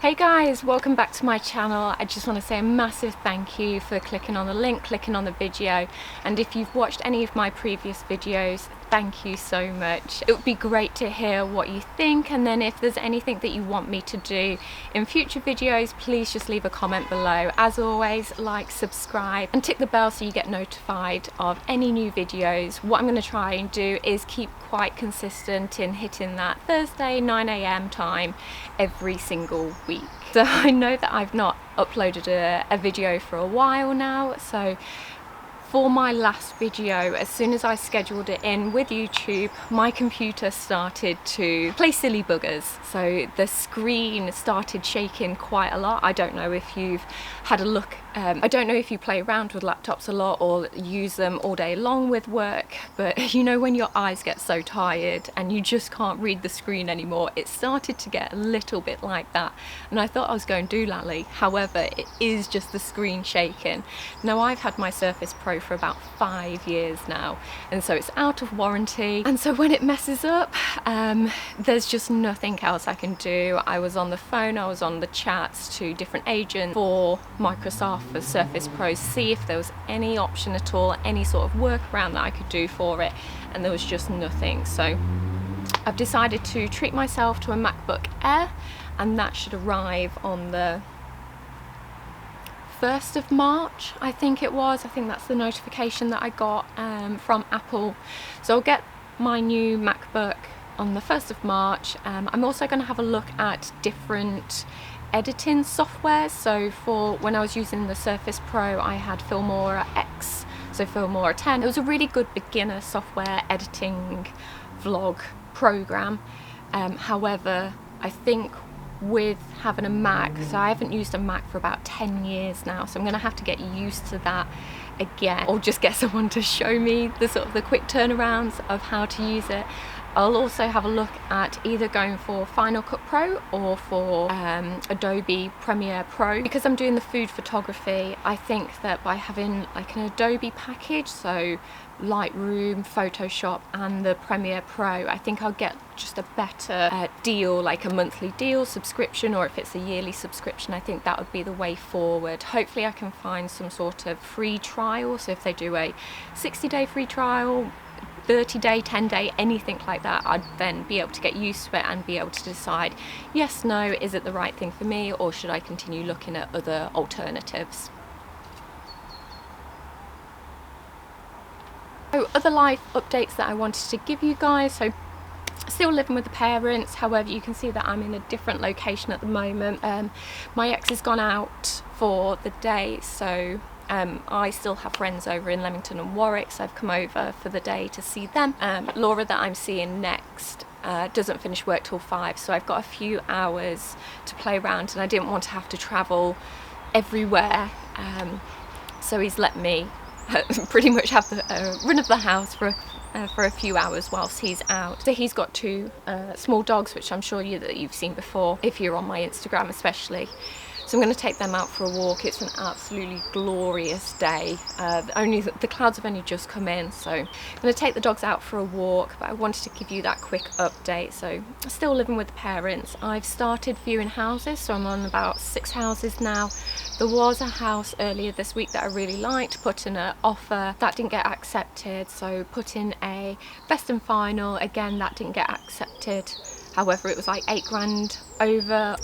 Hey guys, welcome back to my channel. I just want to say a massive thank you for clicking on the link, clicking on the video, and if you've watched any of my previous videos, thank you so much. It would be great to hear what you think, and then if there's anything that you want me to do in future videos, please just leave a comment below. As always, like, subscribe and tick the bell so you get notified of any new videos. What I'm going to try and do is keep quite consistent in hitting that Thursday 9 AM time every single week. So I know that I've not uploaded a video for a while now, so for my last video, as soon as I scheduled it in with YouTube, my computer started to play silly buggers. So the screen started shaking quite a lot. I don't know if you've had a look, I don't know if you play around with laptops a lot or use them all day long with work, but you know when your eyes get so tired and you just can't read the screen anymore, it started to get a little bit like that. And I thought I was going doolally. However, it is just the screen shaking. Now I've had my Surface Pro for about 5 years now, and so it's out of warranty, and so when it messes up, there's just nothing else I can do. I was on the phone, I was on the chats to different agents for Microsoft for Surface Pro, see if there was any option at all, any sort of workaround that I could do for it, and there was just nothing. So I've decided to treat myself to a MacBook Air, and that should arrive on the 1st of March, I think it was. I think that's the notification that I got from Apple. So I'll get my new MacBook on the 1st of March. I'm also going to have a look at different editing softwares. So for when I was using the Surface Pro, I had Filmora X, so Filmora 10. It was a really good beginner software editing vlog program. However, I think with having a Mac, so I haven't used a Mac for about 10 years now, so I'm going to have to get used to that again, or just get someone to show me the quick turnarounds of how to use it. I'll also have a look at either going for Final Cut Pro or for Adobe Premiere Pro. Because I'm doing the food photography, I think that by having like an Adobe package, so Lightroom, Photoshop and the Premiere Pro, I think I'll get just a better deal, like a monthly deal subscription, or if it's a yearly subscription, I think that would be the way forward. Hopefully I can find some sort of free trial, so if they do a 60-day free trial, 30-day, 10-day, anything like that, I'd then be able to get used to it and be able to decide yes, no, is it the right thing for me, or should I continue looking at other alternatives. So other life updates that I wanted to give you guys. So still living with the parents, however you can see that I'm in a different location at the moment. My ex has gone out for the day, so I still have friends over in Leamington and Warwick, so I've come over for the day to see them. Laura, that I'm seeing next, doesn't finish work till 5, so I've got a few hours to play around, and I didn't want to have to travel everywhere, so he's let me pretty much have the run of the house for a few hours whilst he's out. So he's got 2 small dogs, which I'm sure you've seen before if you're on my Instagram especially. So I'm going to take them out for a walk. It's an absolutely glorious day. The clouds have only just come in, so I'm going to take the dogs out for a walk, but I wanted to give you that quick update. So still living with the parents. I've started viewing houses, so I'm on about 6 houses now. There was a house earlier this week that I really liked, put in an offer, that didn't get accepted, so put in a best and final, again that didn't get accepted. However, it was like 8 grand over.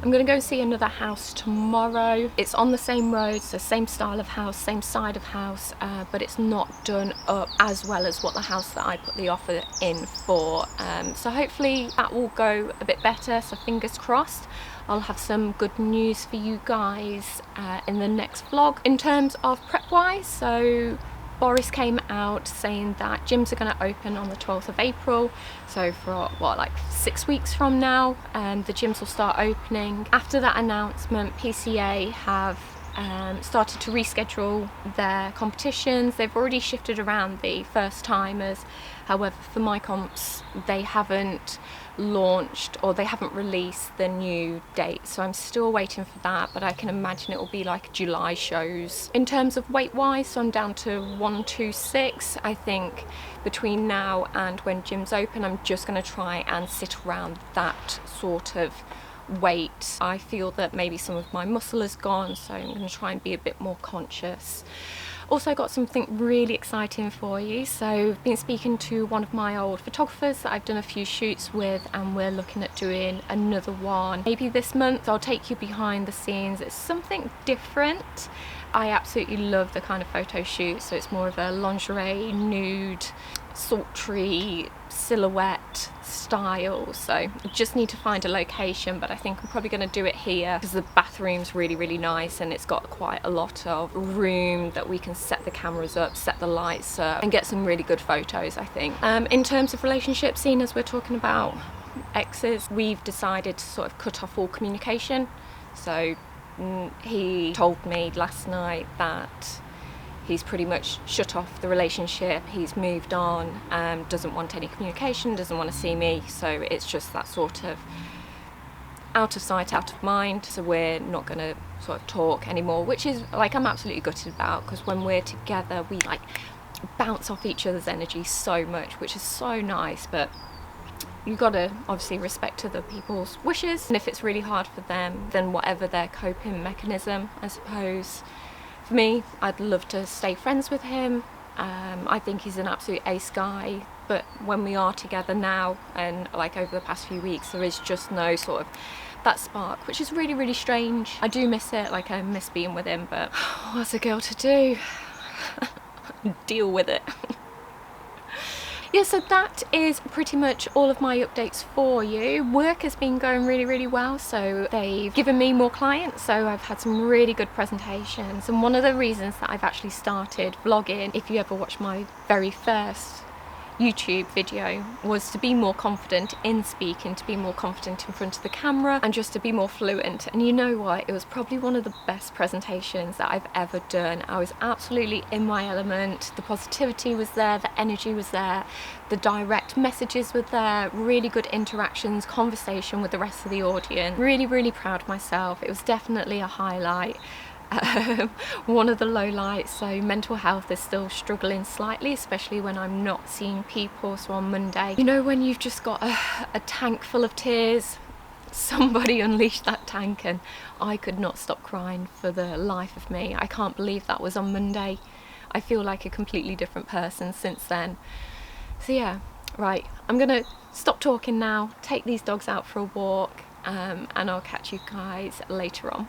I'm going to go see another house tomorrow. It's on the same road, so same style of house, same side of house, but it's not done up as well as what the house that I put the offer in for. So hopefully that will go a bit better, so fingers crossed. I'll have some good news for you guys in the next vlog. In terms of prep wise, so Boris came out saying that gyms are going to open on the 12th of April, so for what, like 6 weeks from now, the gyms will start opening. After that announcement, PCA have started to reschedule their competitions. They've already shifted around the first timers. However, for my comps, they haven't launched, or they haven't released the new date, so I'm still waiting for that, but I can imagine it will be like July shows. In terms of weight wise, so I'm down to 126. I think between now and when gyms open, I'm just going to try and sit around that sort of weight. I feel that maybe some of my muscle is gone, so I'm going to try and be a bit more conscious. Also got something really exciting for you. So I've been speaking to one of my old photographers that I've done a few shoots with, and we're looking at doing another one maybe this month. I'll take you behind the scenes. It's something different. I absolutely love the kind of photo shoot, so it's more of a lingerie, nude, sultry silhouette style. So I just need to find a location, but I think I'm probably going to do it here because the bathroom's really nice, and it's got quite a lot of room that we can set the cameras up, set the lights up, and get some really good photos, I think. In terms of relationships, seeing as we're talking about exes, we've decided to sort of cut off all communication. So he told me last night that he's pretty much shut off the relationship, he's moved on, doesn't want any communication, doesn't want to see me, so it's just that sort of out of sight, out of mind. So we're not going to sort of talk anymore, which is like I'm absolutely gutted about, because when we're together we like bounce off each other's energy so much, which is so nice. But you've got to obviously respect other people's wishes, and if it's really hard for them, then whatever their coping mechanism, I suppose. For me, I'd love to stay friends with him. I think he's an absolute ace guy, but when we are together now, and like over the past few weeks, there is just no sort of that spark, which is really strange. I do miss it, like I miss being with him, but what's a girl to do? Deal with it. Yeah, so that is pretty much all of my updates for you. Work has been going really well, so they've given me more clients, so I've had some really good presentations. And one of the reasons that I've actually started vlogging, if you ever watched my very first YouTube video, was to be more confident in speaking, to be more confident in front of the camera, and just to be more fluent. And you know what, it was probably one of the best presentations that I've ever done. I was absolutely in my element. The positivity was there, the energy was there, the direct messages were there, really good interactions, conversation with the rest of the audience. Really proud of myself. It was definitely a highlight. One of the lowlights, so mental health is still struggling slightly, especially when I'm not seeing people. So on Monday, you know, when you've just got a tank full of tears, somebody unleashed that tank and I could not stop crying for the life of me. I can't believe that was on Monday. I feel like a completely different person since then. So yeah, right, I'm gonna stop talking now, take these dogs out for a walk, and I'll catch you guys later on.